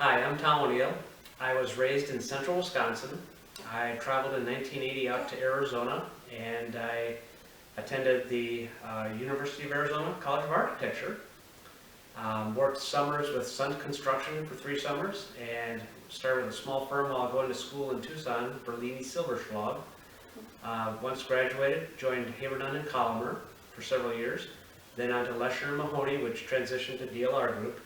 Hi, I'm Tom O'Neill. I was raised in central Wisconsin. I traveled in 1980 out to Arizona, and I attended the University of Arizona College of Architecture. Worked summers with Sun Construction for 3 summers, and started with a small firm while going to school in Tucson, Berlini Silberschlag. Once graduated, joined Haberman and Colomer for several years, then on to Lesher and Mahoney, which transitioned to DLR Group.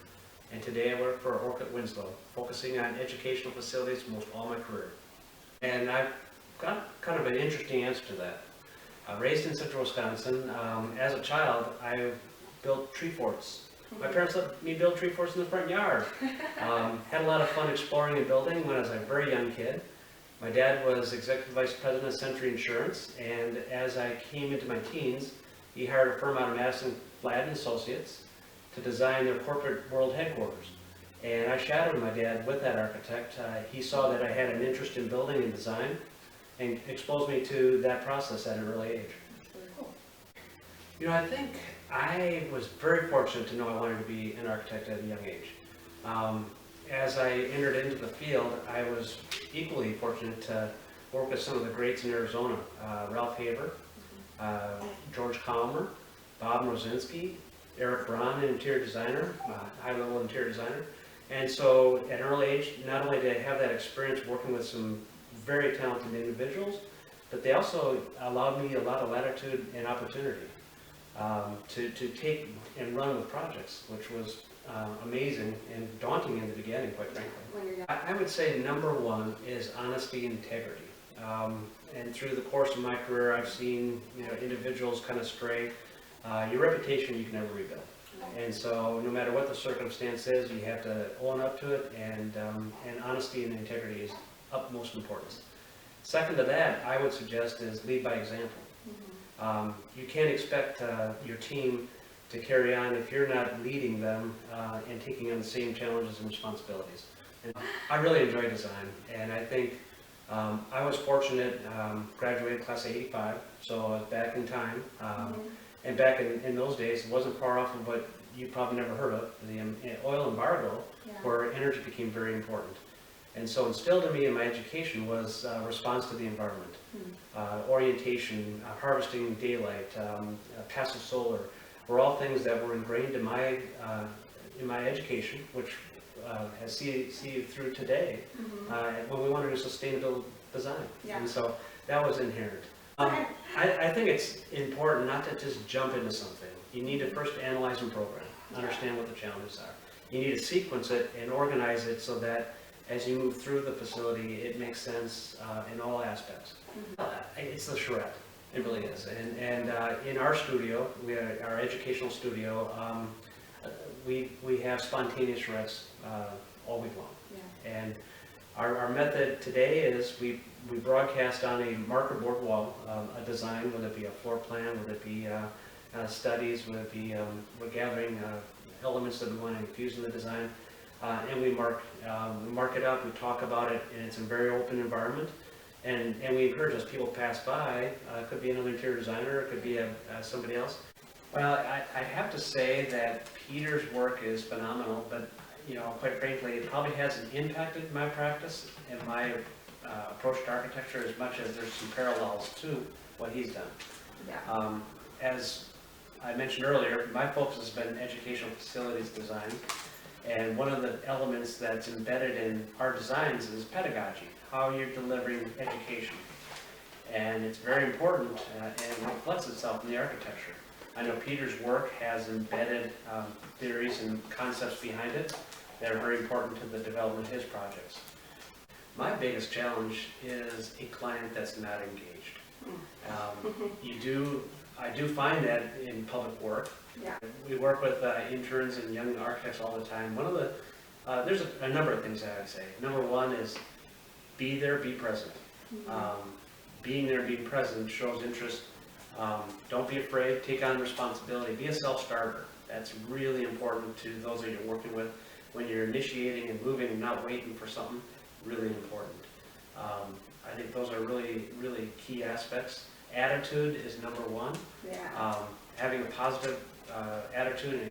And today I work for Orcutt Winslow, focusing on educational facilities most all my career. And I've got kind of an interesting answer to that. Raised in central Wisconsin, as a child, I built tree forts. My parents let me build tree forts in the front yard. Had a lot of fun exploring and building when I was a very young kid. My dad was executive vice president of Century Insurance, and as I came into my teens, he hired a firm out of Madison, Flad & Associates to design their corporate world headquarters. And I shadowed my dad with that architect. He saw that I had an interest in building and design and exposed me to that process at an early age. You know, I think I was very fortunate to know I wanted to be an architect at a young age. As I entered into the field, I was equally fortunate to work with some of the greats in Arizona. Ralph Haber, George Colomer, Bob Mrozinski, Eric Braun, an interior designer, high-level interior designer. And so at an early age, not only did I have that experience working with some very talented individuals, but they also allowed me a lot of latitude and opportunity to take and run with projects, which was amazing and daunting in the beginning, quite frankly. I would say number one is honesty and integrity. And through the course of my career, I've seen individuals kind of stray. Your reputation you can never rebuild. And so no matter what the circumstance is, you have to own up to it, and honesty and integrity is utmost importance. Second to that, I would suggest, is lead by example. You can't expect your team to carry on if you're not leading them and taking on the same challenges and responsibilities. And I really enjoy design, and I think I was fortunate, graduated class of '85, so I was back in time. And back in those days, it wasn't far off of what you probably never heard of, the oil embargo, where energy became very important. And so instilled in me in my education was response to the environment, orientation, harvesting daylight, passive solar, were all things that were ingrained in my education, which has seen you through today when we want to do sustainable design. And so that was inherent. I think it's important not to just jump into something. You need to first analyze and program, understand what the challenges are. You need to sequence it and organize it so that as you move through the facility, it makes sense in all aspects. It's the charrette. It really is. And in our studio, our educational studio, we have spontaneous charrettes all week long. And our method today is we broadcast on a marker board wall a design, whether it be a floor plan, whether it be studies, whether it be we're gathering elements that we want to infuse in the design, and we mark it up, we talk about it, and it's a very open environment. And we encourage as people pass by, it could be another interior designer, it could be somebody else. Well, I have to say that Peter's work is phenomenal, but quite frankly, it probably hasn't impacted my practice and my approach to architecture as much as there's some parallels to what he's done. As I mentioned earlier, my focus has been educational facilities design, and one of the elements that's embedded in our designs is pedagogy, how you're delivering education. And it's very important and reflects itself in the architecture. I know Peter's work has embedded theories and concepts behind it that are very important to the development of his projects. My biggest challenge is a client that's not engaged. I do find that in public work. We work with interns and young architects all the time. There's a number of things I would say. Number one is be there, be present. Being there, being present shows interest. Don't be afraid, take on responsibility, be a self-starter. That's really important to those that you're working with. When you're initiating and moving and not waiting for something, really important. I think those are really, really key aspects. Attitude is number one. Having a positive attitude